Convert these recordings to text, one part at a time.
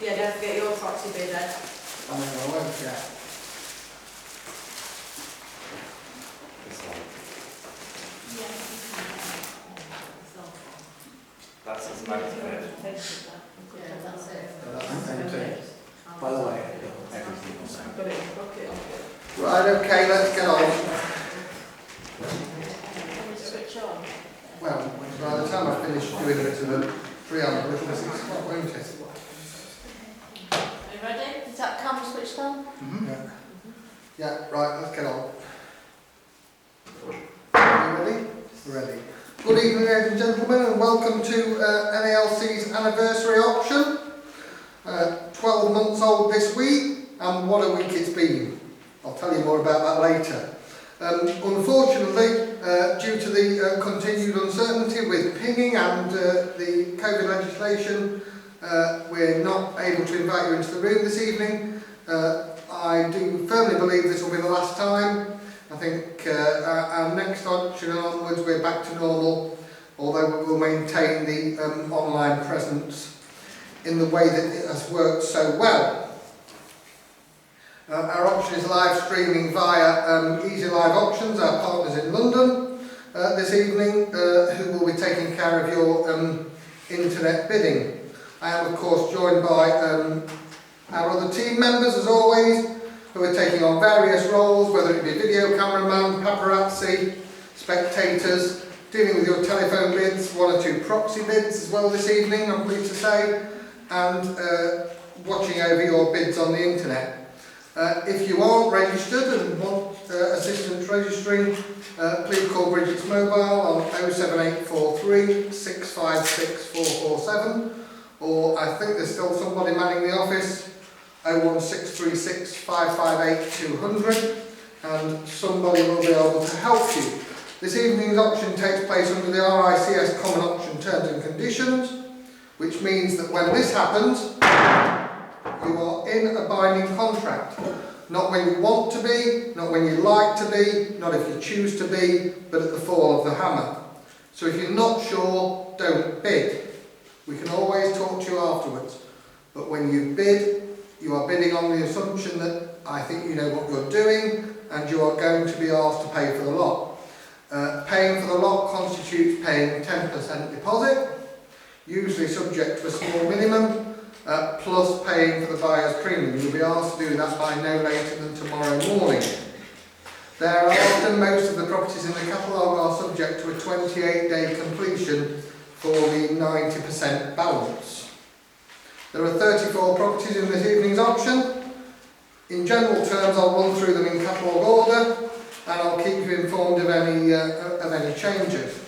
Yeah, don't forget your proxy bid then. I mean, I won't, yeah. That's as much of it. Yeah, that's it. That's the same too. By the way, Everything was I've got it in the bucket. right, okay, let's get on. Can we switch on? Well, by the time I finish doing a bit of the preamble, it'll be 6 o'clock, won't it? Are you ready? Is that camera switched on? Yeah. Yeah, right, let's get on. Are you ready? Ready. Good evening, ladies and gentlemen, and welcome to NALC's anniversary auction. 12 months old this week, and what a week it's been. I'll tell you more about that later. Unfortunately, due to the continued uncertainty with pinging and the COVID legislation, we're not able to invite you into the room this evening. I do firmly believe this will be the last time. I think our next auction onwards we're back to normal, although we will maintain the online presence in the way that it has worked so well. Our auction is live streaming via Easy Live Auctions, our partners in London, this evening, who will be taking care of your internet bidding. I am of course joined by our other team members as always, who are taking on various roles, whether it be video cameraman, paparazzi, spectators, dealing with your telephone bids, 1 or 2 proxy bids as well this evening, I'm pleased to say, and watching over your bids on the internet. If you aren't registered and want assistance registering, please call Bridget's mobile on 07843 656 447, or I think there's still somebody manning the office, 01636 558 200, and somebody will be able to help you. This evening's auction takes place under the RICS Common Auction Terms and Conditions, which means that when this happens, you are in a binding contract. Not when you want to be, not when you like to be, not if you choose to be, but at the fall of the hammer. So if you're not sure, don't bid. We can always talk to you afterwards. But when you bid, you are bidding on the assumption that I think you know what you're doing and you are going to be asked to pay for the lot. Paying for the lot constitutes paying 10% deposit, usually subject to a small minimum, plus paying for the buyer's premium. You'll be asked to do that by no later than tomorrow morning. Thereafter, most of the properties in the catalogue are subject to a 28-day completion for the 90% balance. There are 34 properties in this evening's auction. In general terms, I'll run through them in catalogue order, and I'll keep you informed of any changes.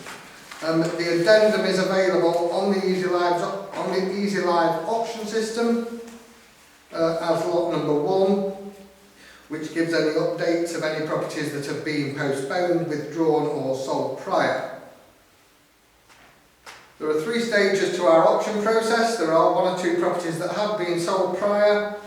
The addendum is available on the Easy Live auction system as lot number 1, which gives any updates of any properties that have been postponed, withdrawn or sold prior. There are 3 stages to our auction process. There are 1 or 2 properties that have been sold prior.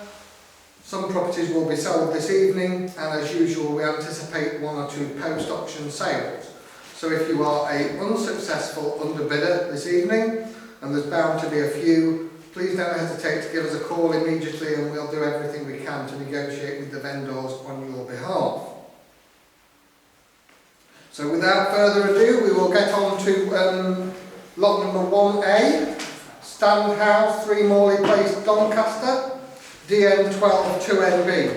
Some properties will be sold this evening, and as usual we anticipate 1 or 2 post-auction sales. So if you are an unsuccessful underbidder this evening, and there's bound to be a few, please don't hesitate to give us a call immediately and we'll do everything we can to negotiate with the vendors on your behalf. So without further ado, we will get on to lot number 1A, Stand House, 3 Morley Place, Doncaster, DN12 2NB.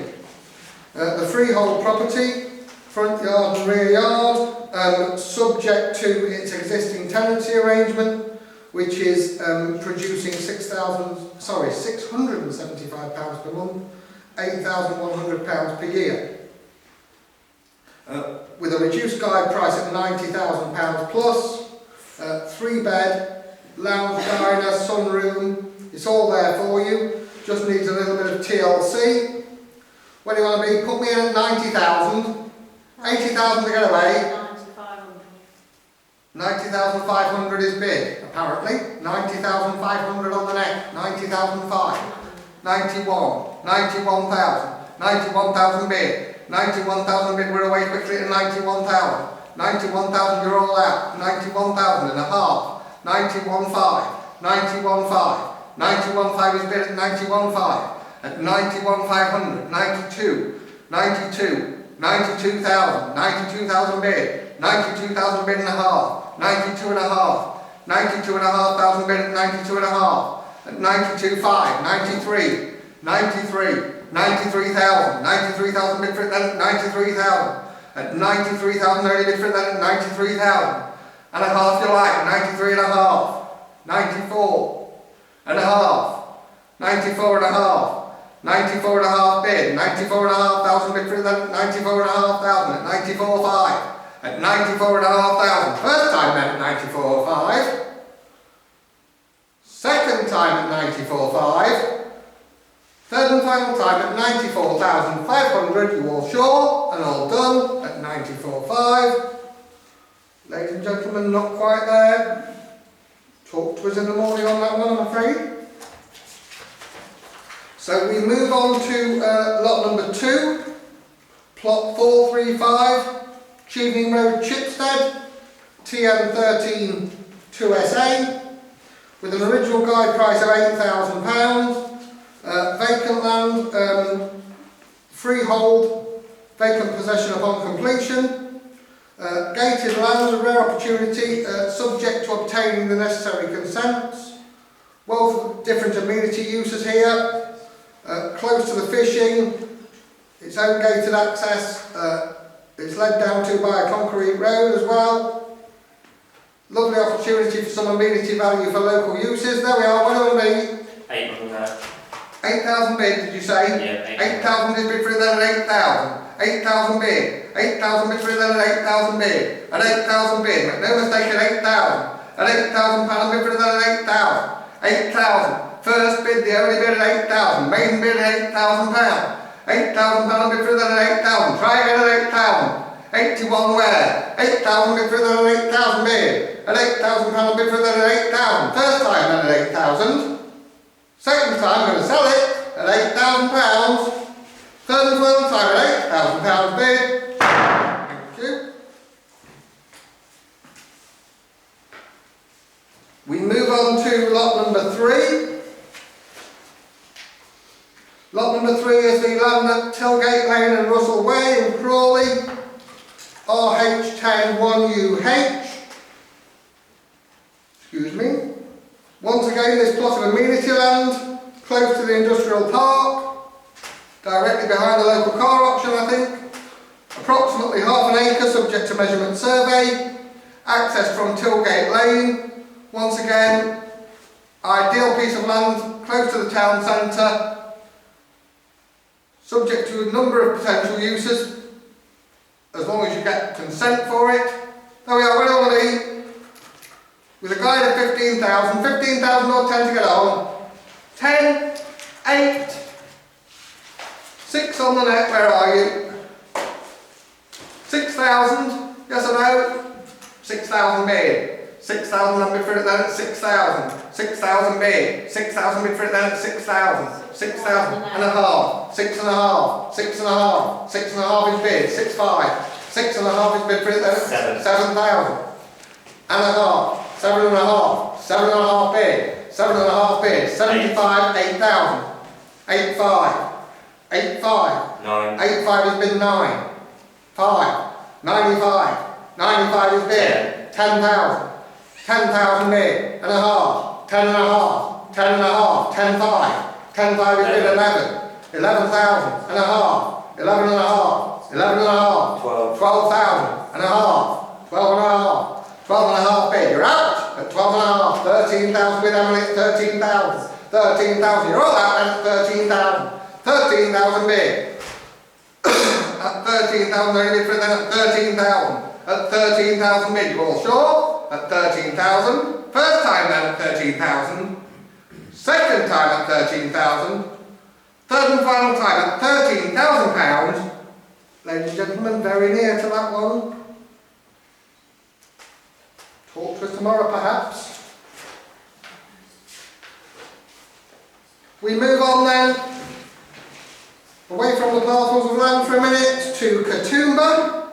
The freehold property, front yard and rear yard, subject to its existing tenancy arrangement, which is producing £675 per month, £8,100 per year. With a reduced guide price at £90,000 plus, 3-bed, lounge, diner, sunroom, it's all there for you, just needs a little bit of TLC. Where do you want to be? Put me in at 90,000, 80,000 to get away. 90,500 is bid, apparently. 90,500 on the neck, 90,005, 91, 91,000, 91,000 bid, 91,000 bid, we're away quickly at 91,000. 91,000, you're all out. 91,000 and a half. 91,500, 91,500, 91,500 is bid at 91,500. At 91,500, 92, 92, 92,000, 92,000 bid, 92,000 bid and a half, 92 and a half, 92,500 bid at 92 and a half, at 92,500, 93, 93, 93,000, 93,000 bid for it then at 93,000, at 93,000 only bid for it then at 93,000 and a half you like, 93 and a half, 94 and a half, 94 and a half, 94 and a half bid, 94 and a half thousand bid for it then at 94 and a half thousand, at 94,500, at 94 and a half thousand, first time then at 94,500, second time at 94,500, third and final time at 94,500, you all sure and all done at 94,500. Ladies and gentlemen, not quite there. Talk to us in the morning on that one, I'm afraid. So we move on to lot number 2, plot 435, Chevening Road, Chipstead, TN13 2SA, with an original guide price of £8,000, vacant land, freehold, vacant possession upon completion, gated land, a rare opportunity, subject to obtaining the necessary consents, wealth of different amenity uses here, close to the fishing, its own gated access, it's led down to by a concrete road as well. Lovely opportunity for some amenity value for local uses. There we are, what do we need? 800. 8,000 bid, did you say? Yeah, 8,000 is bid for it then at 8,000. 8,000 bid. 8,000 bid for it then at 8,000 bid. At 8,000 bid, make no mistake at 8,000. At £8,000 bid for it then at 8,000. 8,000. First bid, the only bid at 8,000. Maiden bid at £8,000. £8,000 bid for it then at 8,000. Try again at 8,000. 81 where? 8,000 bid for it then at 8,000 bid. At £8,000 bid for it then at 8,000. First time then at 8,000. Second time I'm going to sell it at £8,000. Third and final time at £8,000 bid. Thank you. We move on to lot number 3. Lot number 3 is the land at Tilgate Lane and Russell Way in Crawley, RH101UH. Excuse me. Once again, this plot of amenity land, close to the industrial park, directly behind the local car auction, I think. Approximately half an acre, subject to measurement survey. Access from Tilgate Lane. Once again, ideal piece of land, close to the town centre. Subject to a number of potential uses, as long as you get consent for it. There we are, where do I want to be? With a guide of 15,000, 15,000 or 10 to get on. 10, 8, 6 on the net, where are you? 6,000, yes or no? 6,000 bid. 6,000 and bid for it then at 6,000. 6,000 bid. 6,000 bid for it then at 6,000. 6,000 and a half. 6 and a half. 6 and a half. 6 and a half is bid. 6,500. 6 and a half is bid for it then at 7,000. And a half. 7 and a half. 7 and a half bid. 7 and a half bid. 75, 8,000. 8,500. 8,500. 9. 8,500 is bid 9. 5. 95. 95 is bid. 10,000. 10,000 bid. And a half. 10 and a half. 10 and a half. 10,500. 10,500 is bid 11. 11,000 and a half. 11 and a half. 11 and a half. 12,000 and a half. 12 and a half. 12 and a half bid. You're out at 12 and a half. 13,000 bid Emily at 13,000. 13,000. You're all out at 13,000. 13,000 bid. At 13,000 only bid for it then at 13,000. At 13,000 bid. You all sure? At 13,000. First time then at 13,000. Second time at 13,000. Third and final time at £13,000. Ladies and gentlemen, very near to that one. Talk to us tomorrow perhaps. We move on then, away from the parcels of land for a minute, to Katoomba.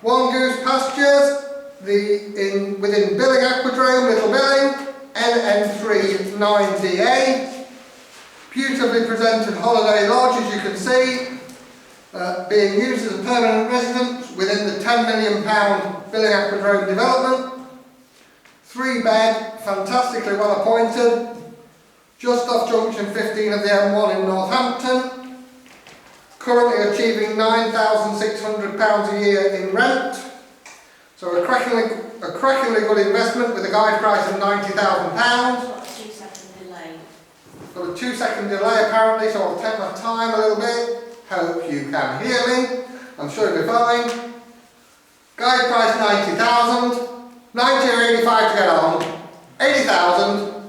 One Goose Pastures, within Billing Aquadrome, Little Billing, NN3 9DA. Beautifully presented holiday lodge, as you can see, being used as a permanent residence within the £10 million Billing Aquadrome development. 3-bed, fantastically well appointed, just off junction 15 of the M1 in Northampton. Currently achieving £9,600 a year in rent. So a crackingly good investment with a guide price of £90,000. Got a 2-second delay. Got a 2-second delay apparently, so I'll take my time a little bit. Hope you can hear me. I'm sure it'll be fine. Guide price 90,000. 90 or 85 to get on. 80,000.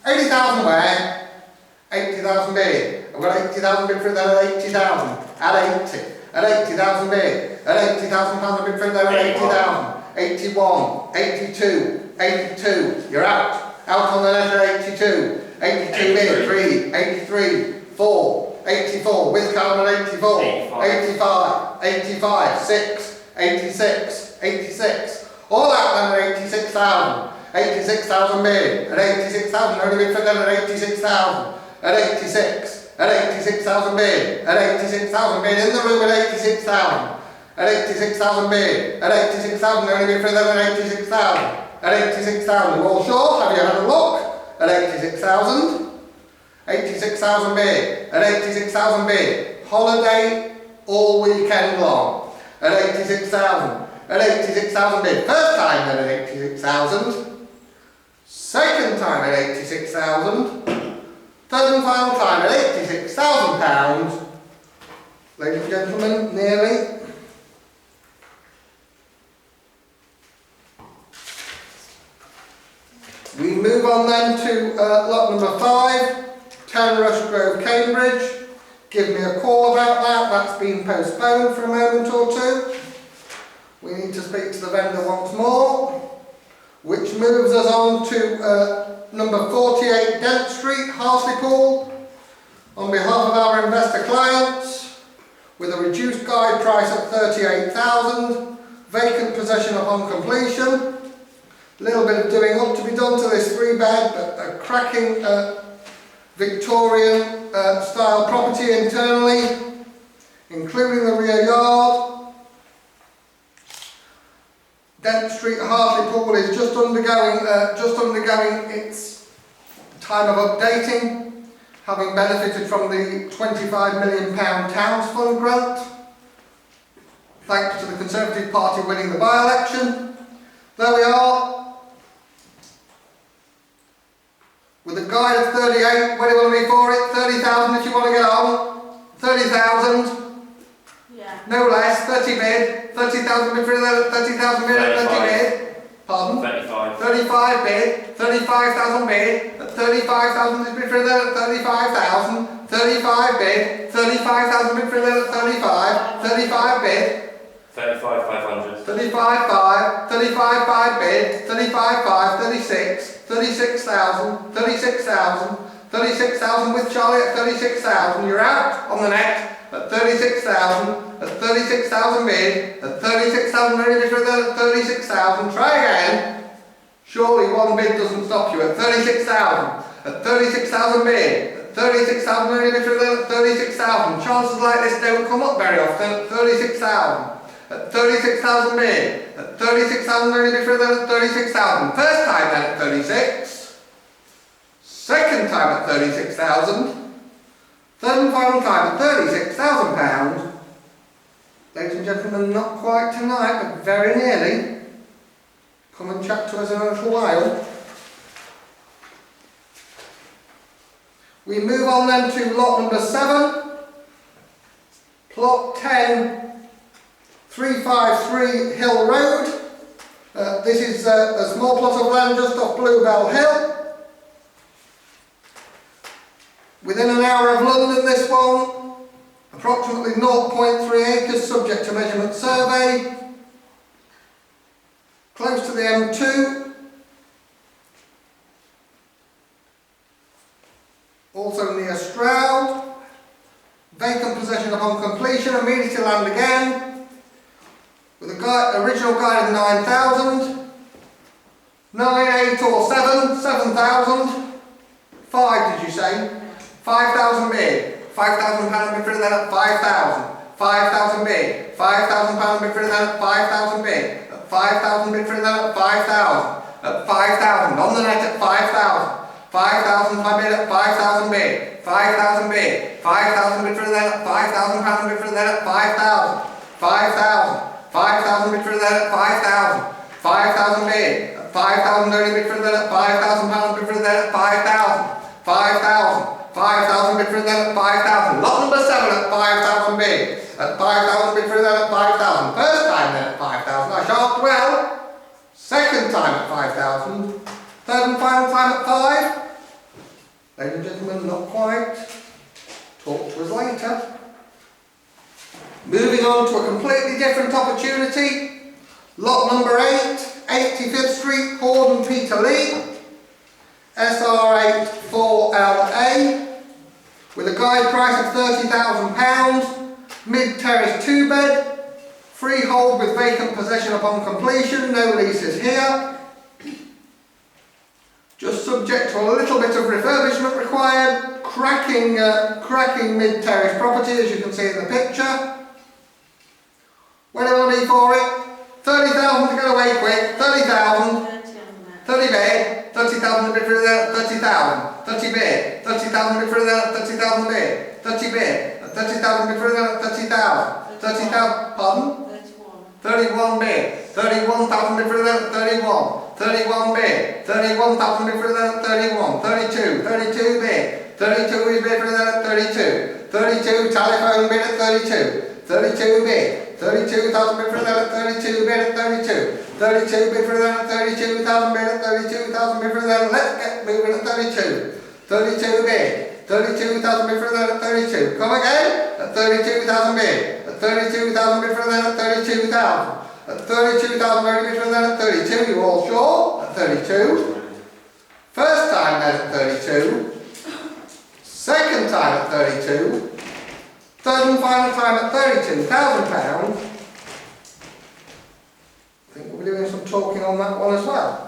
80,000 where? 80,000 bid. I've got 80,000 bid for that at 80,000. At 80. At 80,000 bid. At 80,000 pounds bid for that at 80,000. 81. 82. 82. You're out. Out on the net at 82. 82 bid. 3. 83. 4. 84. With Callum at 84. 85. 85. 6. 86. 86. All out then at 86,000. 86,000 bid. At 86,000. Only bid for them at 86,000. At 86. At 86,000 bid. At 86,000 bid. In the room at 86,000. At 86,000 bid. At 86,000. Only bid for them at 86,000. At 86,000. You all sure? Have you had a look? At 86,000. 86,000 bid. At 86,000 bid. Holiday all weekend long. At 86,000. At 86,000 bid. First time at 86,000. Second time at 86,000. Third and final time at £86,000. Ladies and gentlemen, nearly. We move on then to lot number 5, 10 Rush Grove, Cambridge. Give me a call about that. That's been postponed for a moment or two. We need to speak to the vendor once more, which moves us on to number 48 Dent Street, Hartlepool, on behalf of our investor clients, with a reduced guide price at 38,000, vacant possession upon completion. A little bit of doing up to be done to this 3-bed, but a cracking Victorian style property internally, including the rear yard. Dent Street, Hartlepool is just undergoing its time of updating, having benefited from the £25 million Towns Fund grant, thanks to the Conservative Party winning the by-election. There we are, with a guide of 38. What do you want me for it? 30,000 if you want to get on. 30,000. Yeah. No less. 30 bid. 30,000 bid for the 30,000 bid at 30 bid. Pardon? 35. 35 bid. 35,000 bid. At 35,000 is bid for the 35,000. 35 bid. 35,000 bid for the 35. 35 bid. 35,500. 35,500, 35,500 bid, 35,500, 36, 36,000, 36,000, 36,000 with Charlie at 36,000. You're out on the net at 36,000, at 36,000 bid, at 36,000 ready bid for the 36,000. Try again. Surely one bid doesn't stop you. At 36,000, at 36,000 bid, at 36,000 ready bid for the 36,000. Chances like this don't come up very often. At 36,000. At 36,000 bid, at 36,000 ready bid for the 36,000. First time then at 36. Second time at 36,000. Third and final time at £36,000. Ladies and gentlemen, not quite tonight, but very nearly. Come and chat to us in a little while. We move on then to lot number 7. Plot 10. 353 Hill Road. This is a small plot of land just off Bluebell Hill. Within an hour of London, this one. Approximately 0.3 acres subject to measurement survey. Close to the M2. Also near Stroud. Vacant possession upon completion, amenity land again. With a original guide of 9,000, 9, 8 or 7, 7,000. 5 did you say? 5,000 bid. £5,000 bid for that at 5,000. 5,000 bid. £5,000 bid for that at 5,000 bid. 5,000 bid for that at 5,000. At 5,000. On the net at 5,000. 5,000 bid at 5,000 bid. 5,000 bid. 5,000 bid for that at £5,000 bid for that at 5,000. 5,000. 5,000 bid for that at 5,000. 5,000 bid. 5,000 only bid for that at £5,000 bid for that at 5,000. 5,000. 5,000 bid for that at 5,000. Lot number 7 at 5,000 bid. At 5,000 bid for that at 5,000. First time then at 5,000. I shan't dwell. Second time at 5,000. Third and final time at 5. Ladies and gentlemen, not quite. Talk to us later. Moving on to a completely different opportunity. Lot number 8, 85th Street, Horden Peter Lee. SR8 4LA. With a guide price of £30,000. Mid-terrace 2-bed. Freehold with vacant possession upon completion. No leases here. Just subject to a little bit of refurbishment required. Cracking mid-terrace property, as you can see in the picture. What do I need for it? 30,000 to get away quick. 30,000. 30 bid. 30,000 bid for that. 30,000. 30 bid. 30,000 bid for that. 30,000 bid. 30 bid. 30,000 bid for that. 30,000. 30,000. Pardon? 31 bid. 31,000 bid for that. 31. 31 bid. 31,000 bid for that. 31. 32. 32 bid. 32 is bid for that. 32. 32 telephone bid at 32. 32 bid. 32,000 bid for that at 32 bid at 32. 32 bid for that at 32,000 bid at 32,000 bid for that. Let's get moving at 32. 32 bid. 32,000 bid for that at 32. Come again. At 32,000 bid. At 32,000 bid for that at 32,000. At 32,000 ready bid for that at 32. You all sure? At 32. First time then at 32. Second time at 32. Third and final time at £32,000. I think we'll be doing some talking on that one as well.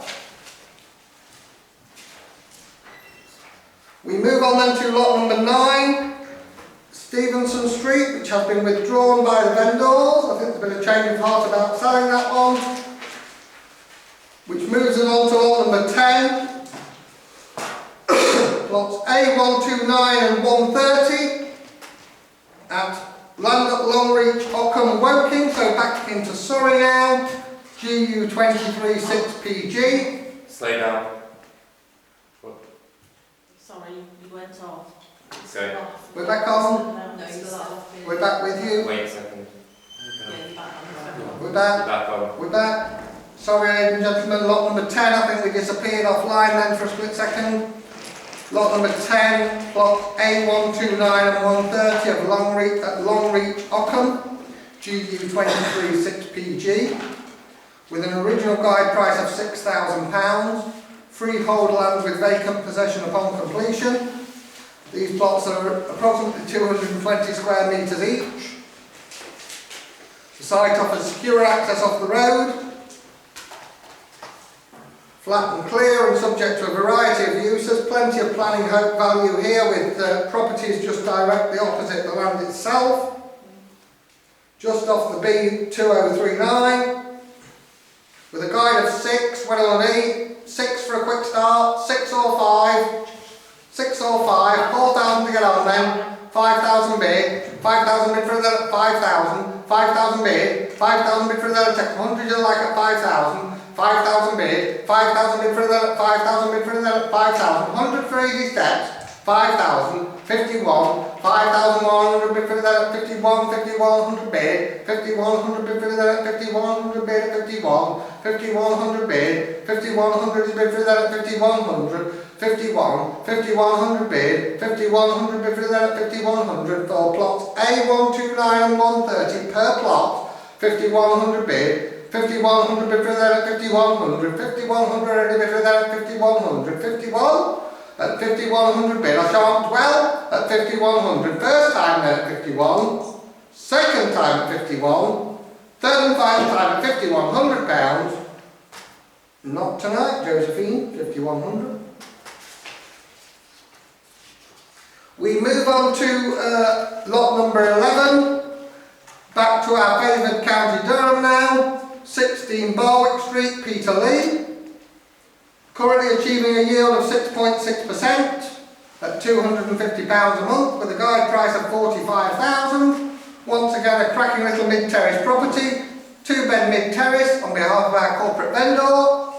We move on then to lot number 9, Stevenson Street, which has been withdrawn by the vendors. I think there's been a change of heart about selling that one. Which moves us on to lot number 10. Plots A129 and 130. At Land at Longreach, Ockham, Woking, so back into Surrey now. GU23 6PG. Slow down. Sorry, you went off. Okay. We're back on. No, you're still off. We're back with you. Wait a second. Yeah, you're back on. We're back. You're back on. We're back. Sorry, ladies and gentlemen, lot number 10. I think we disappeared offline then for a split second. Lot number 10, plot A129 and 130 of Longreach, Ockham, GU23 6PG, with an original guide price of £6,000, freehold land with vacant possession upon completion. These plots are approximately 220 square metres each. The site offers secure access off the road, flat and clear and subject to a variety of uses. Plenty of planning value here with properties just directly opposite the land itself. Just off the B2039. With a guide of 6, what do I need? 6 for a quick start, 6 or 5. 6 or 5, 4,000 to get on then. 5,000 bid, 5,000 bid for that at 5,000. 5,000 bid, 5,000 bid for that at 100 you like at 5,000. 5,000 bid, 5,000 bid for that, 5,000 bid for that, 5,000, 100 for easy steps, 5,000, 51, 5,100 bid for that, 51, 5100 bid, 5100 bid for that, 5100 bid at 51, 5100 bid, 5100 is bid for that at 5100, 51, 5100 bid, 5100 bid for that at 5100 for plots A129 and 130 per plot, 5100 bid, 5100 bid for that at 5100, 5100 ready bid for that at 5100, 51 at 5100 bid. I shan't dwell at 5100. First time then at 51, second time at 51, third and final time at £5,100. Not tonight, Josephine, 5100. We move on to lot number 11, back to our favoured County Durham now, 16 Barwick Street, Peterlee. Currently achieving a yield of 6.6% at £250 a month with a guide price of £45,000. Once again, a cracking little mid-terrace property, 2-bed mid-terrace on behalf of our corporate vendor.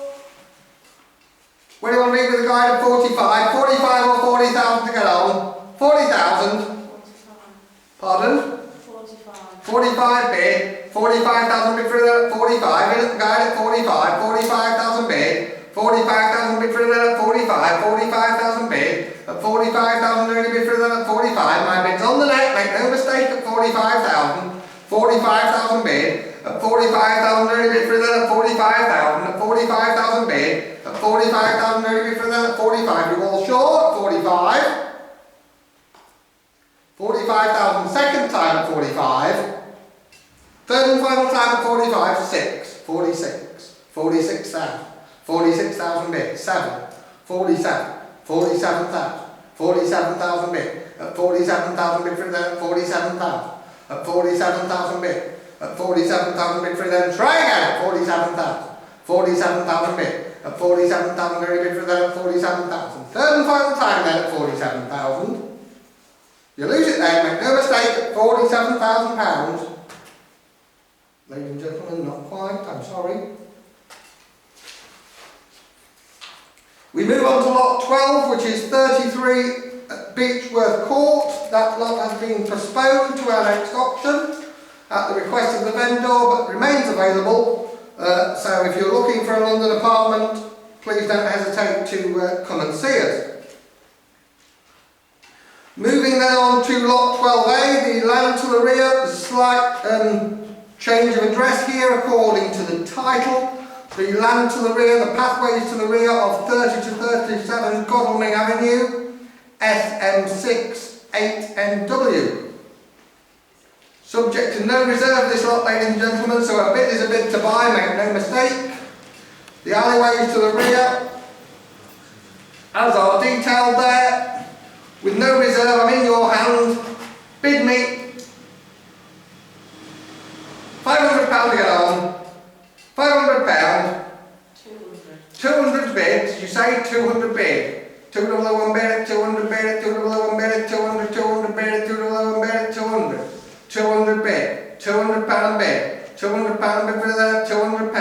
What do you want to read with a guide of 45? 45 or 40,000 to get on? 40,000. 45. Pardon? 45. 45 bid. 45,000 bid for the 45. In at the guide at 45. 45,000 bid. 45,000 bid for the 45. 45,000 bid. At 45,000 only bid for the 45. My bid's on the net. Make no mistake at 45,000. 45,000 bid. At 45,000 only bid for the 45,000. At 45,000 bid. At 45,000 only bid for the 45. You all sure? At 45. 45,000 second time at 45. Third and final time at 45, 6. 46. 46,000. 46,000 bid. 7. 47. 47,000. 47,000 bid. At 47,000 bid for the 47,000. At 47,000 bid. At 47,000 bid for them. Try again at 47,000. 47,000 bid. At 47,000 only bid for them at 47,000. Third and final time then at 47,000. You lose it then, make no mistake, at £47,000. Ladies and gentlemen, not quite, I'm sorry. We move on to lot 12, which is 33 at Beechworth Court. That lot has been postponed to our next auction at the request of the vendor, but remains available. So if you're looking for a London apartment, please don't hesitate to come and see us. Moving then on to lot 12A, the land to the rear. There's a slight change of address here according to the title. The land to the rear, the pathways to the rear of 30 to 37 Godalming Avenue, SM6 8NW. Subject to no reserve this lot, ladies and gentlemen, so a bid is a bid to buy, make no mistake. The alleyways to the rear, as are detailed there. With no reserve, I'm in your hand. Bid me £500 to get on. £500. 200 bid. Did you say 200 bid? 201 bid at 200 bid at 201 bid at 200 200 bid at 201 bid at 200. 200 bid. £200 bid. £200 bid for that. £200.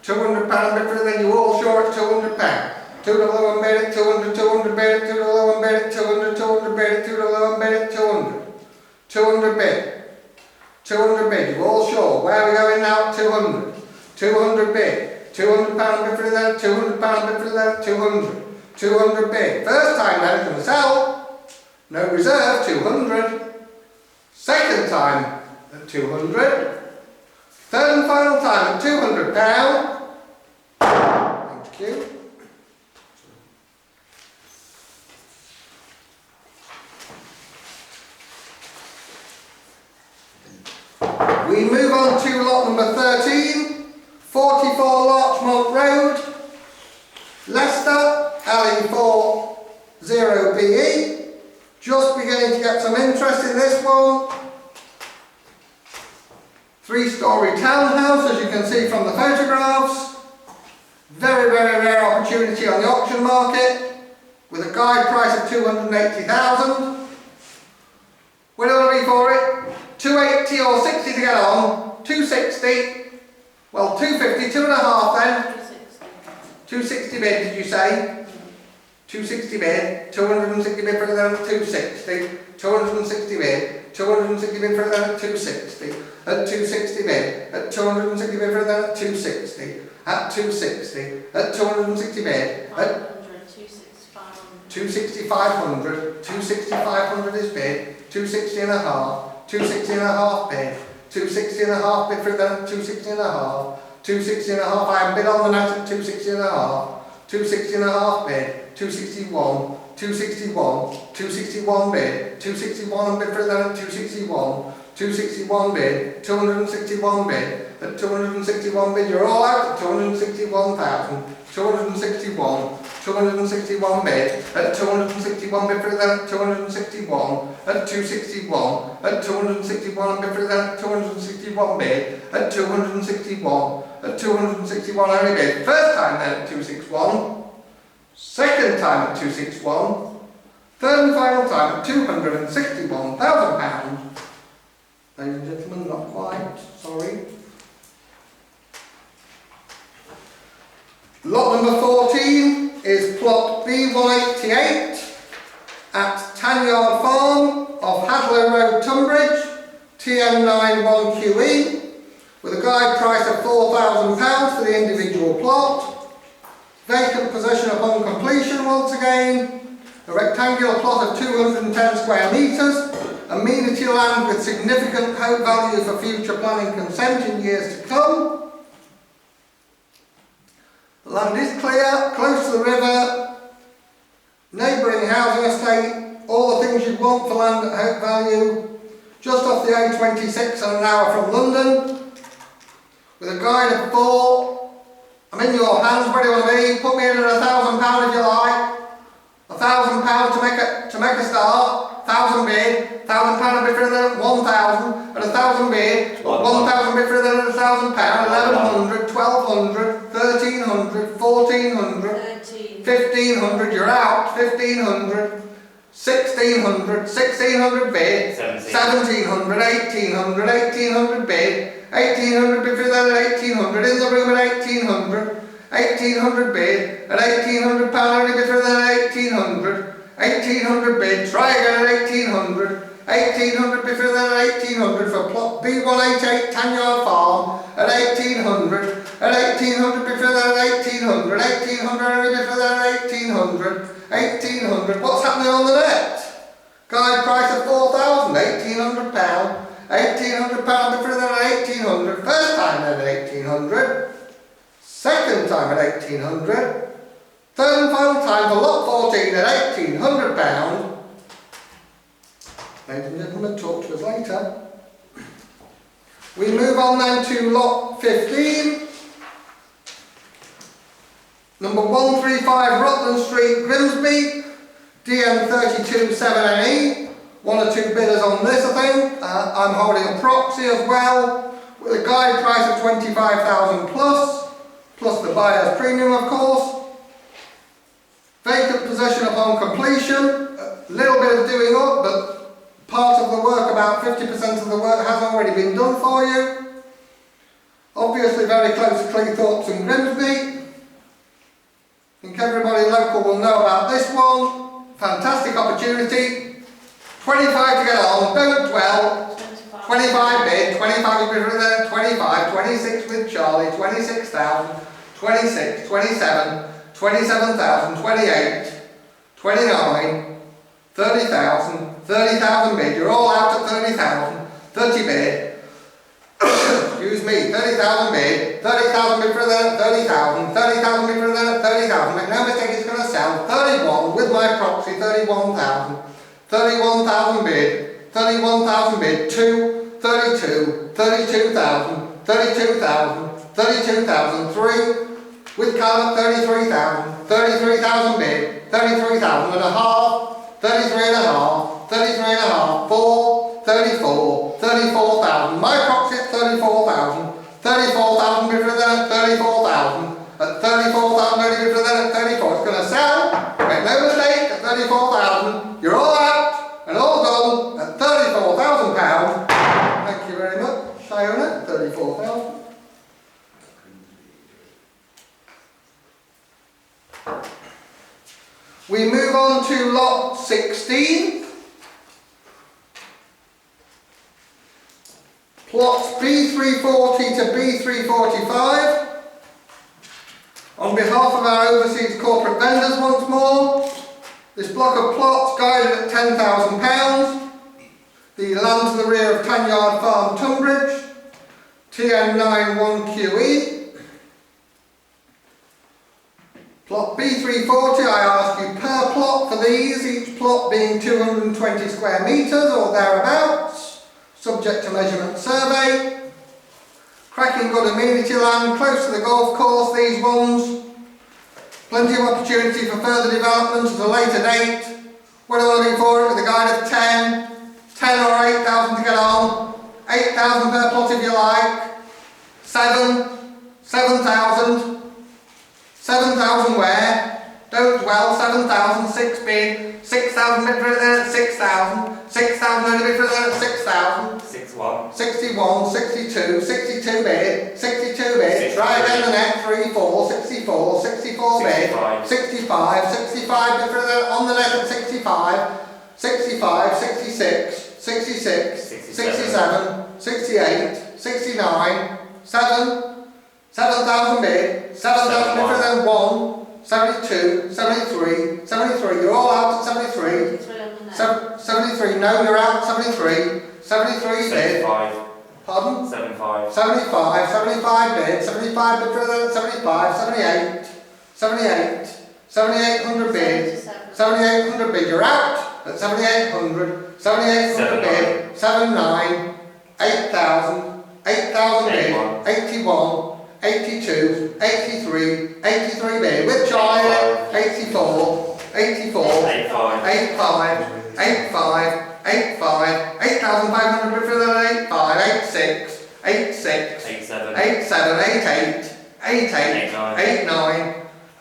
£200 bid for that. You all sure at £200? 201 bid at 200, 200 bid at 201 bid at 200, 200 bid at 201 bid at 200. 200 bid. 200 bid, you all sure? Where are we going now at 200? 200 bid. £200 bid for that, £200 bid for that, 200. 200 bid. First time then going to sell. No reserve, 200. Second time at 200. Third and final time at £200. Thank you. We move on to lot number 13, 44 Larchmont Road, Leicester, LE40BE. Just beginning to get some interest in this one. 3-storey townhouse, as you can see from the photographs. Very, very rare opportunity on the auction market, with a guide price of £280,000. What do you want to be for it? 280 or 60 to get on, 260, well 250, 2.5 then. 260 bid, did you say? 260 bid, 260 bid for them at 260, 260 bid, 260 bid for them at 260, at 260 bid, at 260 bid for them at 260, at 260, at 260 bid, at 260,500, 260,500 is bid, 260 and a half. 260 and a half bid, 260 and a half bid for them, 260 and a half, 260 and a half, I am bid on the net at 260 and a half, 260 and a half bid, 261, 261, 261 bid, 261 and bid for them at 261, 261 bid, 261 bid, at 261 bid, you're all out at 261,000, 261, 261 bid, at 261 bid for that, 261, at 261, at 261 bid for that, 261 bid, at 261, at 261 only bid, first time then at 261, second time at 261, third and final time at £261,000. Ladies and gentlemen, not quite, sorry. Lot number 14 is plot B188 at Tanyard Farm off Hadlow Road, Tunbridge, TN91QE, with a guide price of £4,000 for the individual plot. Vacant possession upon completion once again. A rectangular plot of 210 square metres, amenity land with significant hope value for future planning consent in years to come. The land is clear, close to the river, neighbouring housing estate, all the things you'd want for land at hope value, just off the A26 and an hour from London, with a guide of 4. I'm in your hands, where do you want to be? Put me in at £1,000 if you like. £1,000 to make a start, 1,000 bid, £1,000 bid for the 1,000, and 1,000 bid, 1,000 bid for the £1,000, 1,100, 1,200, 1,300, 1,400, 1,500, you're out, 1,500, 1,600, 1,600 bid, 1,700, 1,800, 1,800 bid, 1,800 bid for the 1,800, in the room at 1,800, 1,800 bid, at £1,800 only bid for that 1,800, 1,800 bid, try again at 1,800, 1,800 bid for that 1,800 for plot B188 Tanyard Farm at 1,800, at 1,800 bid for that 1,800, 1,800 only bid for that 1,800, 1,800, what's happening on the net? Guide price of £4,000, £1,800, £1,800 bid for that 1,800, first time at 1,800. Second time at 1,800, third and final time for lot 14 at £1,800. Ladies and gentlemen, talk to us later. We move on then to lot 15, number 135 Rutland Street, Grimsby, DN32 7NE. One or two bidders on this, I think. I'm holding a proxy as well, with a guide price of 25,000 plus the buyer's premium, of course. Vacant possession upon completion, a little bit of doing up, but part of the work, about 50% of the work, has already been done for you. Obviously very close to Cleethorpes and Grimsby. I think everybody local will know about this one. Fantastic opportunity. 25 to get on, don't dwell. 25 bid, 25 bid for there, 25, 26 with Charlie, 26,000, 26, 27, 27,000, 28, 29, 30,000, 30,000 bid, you're all out at 30,000, 30 bid, excuse me, 30,000 bid, 30,000 bid for there, 30,000, 30,000 bid for there, 30,000, make no mistake it's going to sell, 31 with my proxy, 31,000, 31,000 bid, 31,000 bid, 2, 32, 32,000, 32,000, 32,000, 3, with card at 33,000, 33,000 bid, 33,000 and a half, 33 and a half, 33 and a half, 4, 34, 34,000, my proxy at 34,000, 34,000 bid for that, 34,000, at 34,000 only bid for that at 34, it's going to sell, make no mistake, at 34,000, you're all out, and all done at £34,000. Thank you very much, Shiona, 34,000. We move on to lot 16. Plots B340 to B345. On behalf of our overseas corporate vendors once more, this block of plots guided at £10,000. The land to the rear of Tanyard Farm, Tunbridge, TN91QE. Plot B340, I ask you per plot for these, each plot being 220 square metres or thereabouts. subject to measurement survey. Cracking good amenity land, close to the golf course, these ones. Plenty of opportunity for further development at a later date. What are we looking for it with a guide of 10 or 8,000 to get on. 8,000 per plot if you like. 7,000. 7,000 where? Don't dwell, 7,000, 6 bid, 6,000 bid for it then at 6,000, 6,000 only bid for it then at 6,000, 61. 61, 62, 62 bid, 62 bid, 63. try again the net, 3, 4, 64, 64 bid, 65, 65 bid for it on the net at 65, 65, 66, 66, 67, 68, 69, 7,000 bid, 7,000 bid for it then 1, 72, 73, 73, you're all out at 73, 73, no you're out at 73, 73 bid, 75. pardon? 75. 75, 75 bid, 75 bid for the 75, 78, 78, 7,800 bid, 7,800 bid, you're out at 7,800, 7,800 bid, 79, 8,000, 8,000 bid, 81, 82, 83, 83 bid, with child, 84, 84, 85, 85, 85, 8,500 bid for the 85, 86, 86, 87, 88, 88, 89,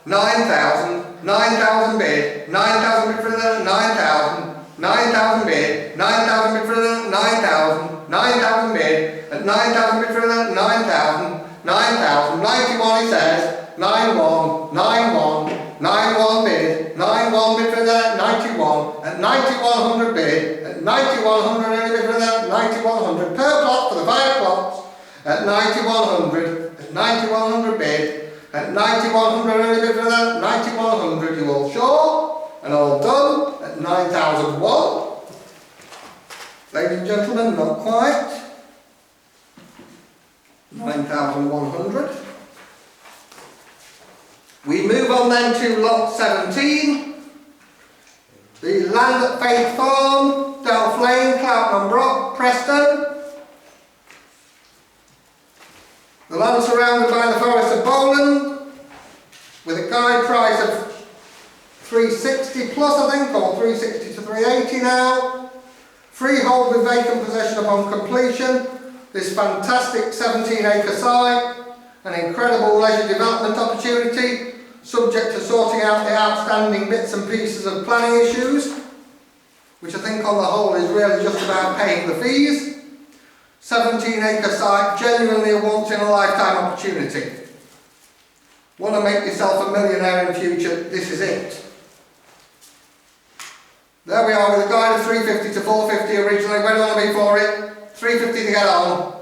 9,000, 9,000 bid, 9,000 bid for the 9,000, 9,000 bid, 9,000 bid for the 9,000, 9,000 bid, at 9,000 bid for the 9,000, 9,000, 91 he says, 91, 91, 91 bid, 91 bid for the 91, at 9,100 bid, at 9,100 only bid for the 9,100 per plot for the 5 plots, at 9,100, at 9,100 bid, at 9,100 only bid for the 9,100, you all sure? And all done at 9,001. Ladies and gentlemen, not quite. 9,100. We move on then to lot 17. The land at Faith Farm, Delph Lane, Cloughton-on-Brook, Preston. The land surrounded by the Forest of Bowland, with a guide price of 360 plus, I think, or 360 to 380 now. Freehold with vacant possession upon completion. This fantastic 17-acre site, an incredible leisure development opportunity, subject to sorting out the outstanding bits and pieces of planning issues, which I think on the whole is really just about paying the fees. 17-acre site, genuinely a once-in-a-lifetime opportunity. Want to make yourself a millionaire in future? This is it. There we are with a guide of 350 to 450 originally. Where do I want to be for it? 350 to get on.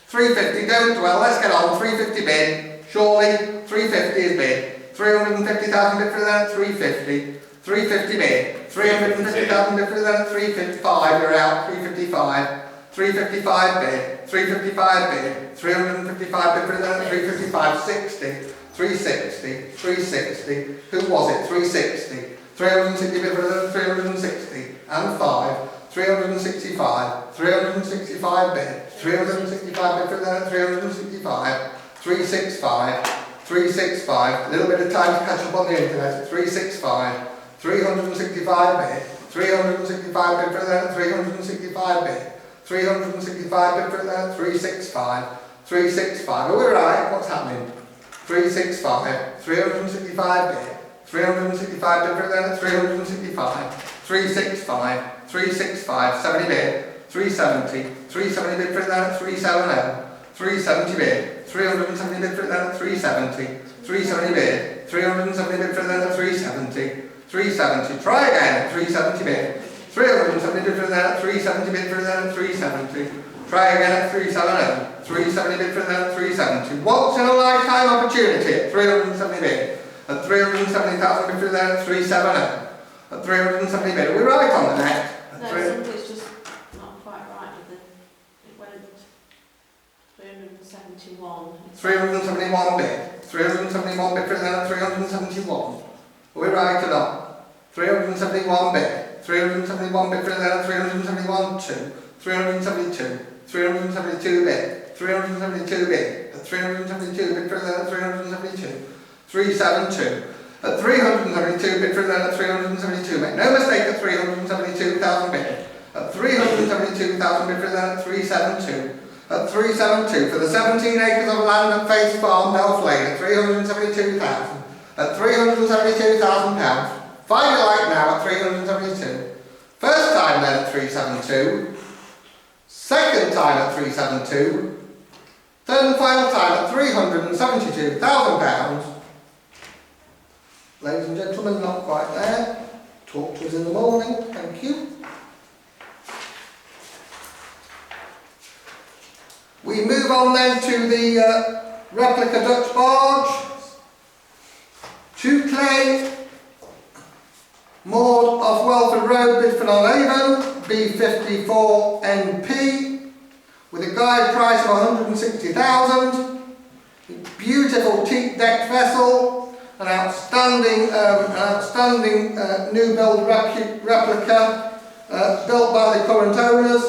350, don't dwell, let's get on. 350 bid. Surely, 350 is bid. 350,000 bid for that, 350. 350 bid. 350,000 bid for that, 355, you're out. 355. 355 bid. 355 bid. 355 bid for that, 355. 60. 360. 360. Who was it? 360. 360 bid for that, 360. And 5. 365, 365 bid, 365 bid for that, 365, 365, 365, a little bit of time to catch up on the internet, 365, 365 bid, 365 bid for that, 365 bid, 365 bid for that, 365, 365, are we right? What's happening? 365, 365 bid, 365 bid for that, 365, 365, 365, 70 bid, 370, 370 bid for that, 370, 370 bid, 370 bid for that, 370, 370 bid, 370 bid for that, 370, 370, try again, 370 bid, 370 bid for that, 370 bid for that, 370, try again at 370, 370 bid for that, 370, once in a lifetime opportunity at 370 bid, at 370,000 bid for that, 370. At 370 bid, are we right on the net? No, something's just not quite right with it. It went 371. 371 bid. 371 bid for that, 371. Are we right or not? 371 bid. 371 bid for then at 371, 2. 372, 372 bid, 372 bid, at 372 bid for then at 372, 372, at 372 bid for then at 372, make no mistake at 372,000 bid, at 372,000 bid for then at 372, at 372 for the 17 acres of land at Face Farm, Nelf Lane at 372,000, at £372,000, find your like now at 372, first time then at 372, second time at 372, third and final time at £372,000. Ladies and gentlemen, not quite there. Talk to us in the morning, thank you. We move on then to the replica Dutch barge, to clay, moored off Welford Road, Bidford-on-Avon, B54NP, with a guide price of 160,000. Beautiful teak-decked vessel, an outstanding new build replica, built by the current owners,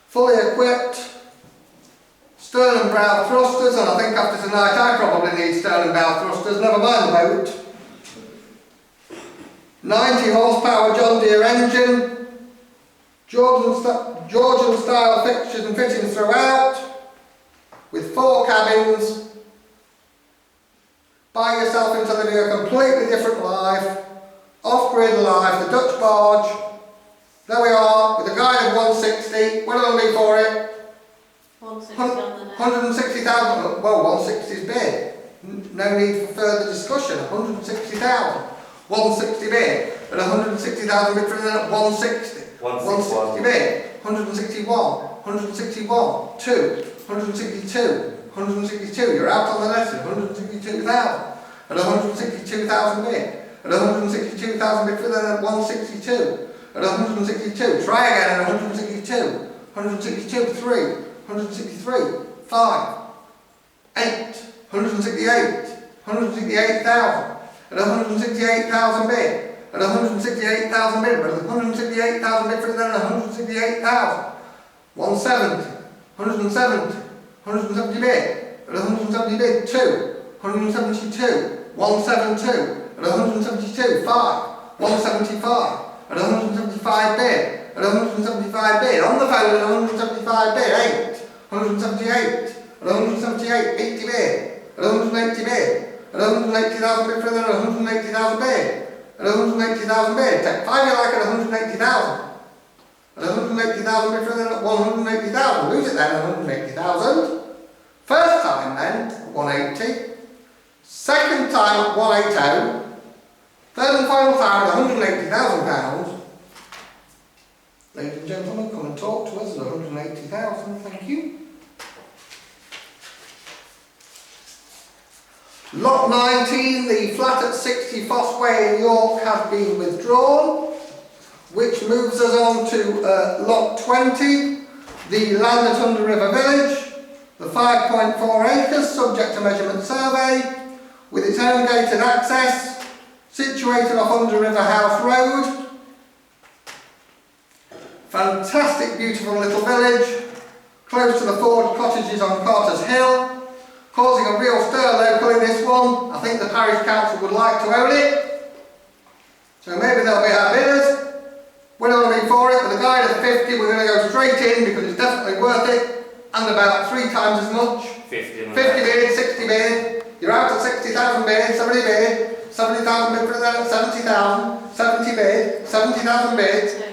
fully equipped, stern and bow thrusters, and I think after tonight I probably need stern and bow thrusters, never mind the boat. 90 horsepower John Deere engine, Georgian style fixtures and fittings throughout, with 4 cabins. Buy yourself into living a completely different life, off-grid life, the Dutch barge. There we are, with a guide of 160. What will I be for it? 160,000. Well, 160 is bid. No need for further discussion. 160,000. 160 bid. At 160,000 bid for then at 160. 160 bid. 161. 161. 2. 162. 162. You're out on the lesson. 162,000. At 162,000 bid. At 162,000 bid for then at 162. At 162. Try again at 162. 162. 3. 163, 5, 8, 168, 168,000, at 168,000 bid, at 168,000 bid, but at 168,000 bid for then 168,000, 170, 170, 170 bid, at 170 bid, 2, 172, 172, at 172, 5, 175, at 175 bid, at 175 bid, on the phone at 175 bid, 8, 178, at 178, 80 bid, at 180 bid, at 180,000 bid for then at 180,000 bid, at 180,000 bid, take 5 you like at 180,000, at 180,000 bid for then at 180,000, lose it then at 180,000, first time then at 180, second time at 180, third and final time at £180,000. Ladies and gentlemen, come and talk to us at 180,000, thank you. Lot 19, the flat at 60 Fossway in York has been withdrawn, which moves us on to Lot 20, the land at Under River Village, the 5.4 acres subject to measurement survey, with its own gated access, situated off Under River House Road. Fantastic, beautiful little village, close to the Ford cottages on Carter's Hill, causing a real stir local in this one. I think the parish council would like to own it, so maybe they'll be our bidders. We're not going to be for it, with a guide of 50, we're going to go straight in because it's definitely worth it, and about 3 times as much. 50 bid, 60 bid, you're out at 60,000 bid, 70 bid, 70,000 bid for that, 70,000, 70 bid, 70,000 bid.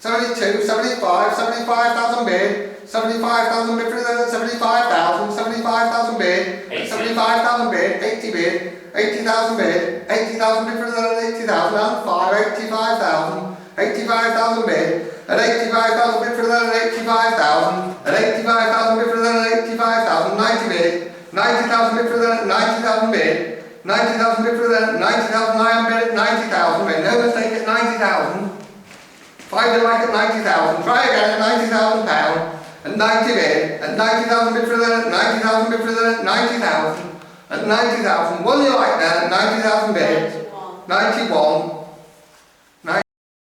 72, 75, 75,000 bid, 75,000 bid for that, 75,000, 75,000 bid, 75,000 bid, 80 bid, 80,000 bid, 80,000 bid for that, 80,000, and 5, 85,000, 85,000 bid, at 85,000 bid for that, 85,000, at 85,000 bid for that, 85,000, 90 bid, 90,000 bid for that, 90,000 bid, 90,000 bid for that, 90,000, I am bid at 90,000, made no mistake at 90,000. 5 you like at 90,000, try again at £90,000, at 90 bid, at 90,000 bid for that, 90,000 bid for that, 90,000, at 90,000, 1 you like then, at 90,000 bid, 91,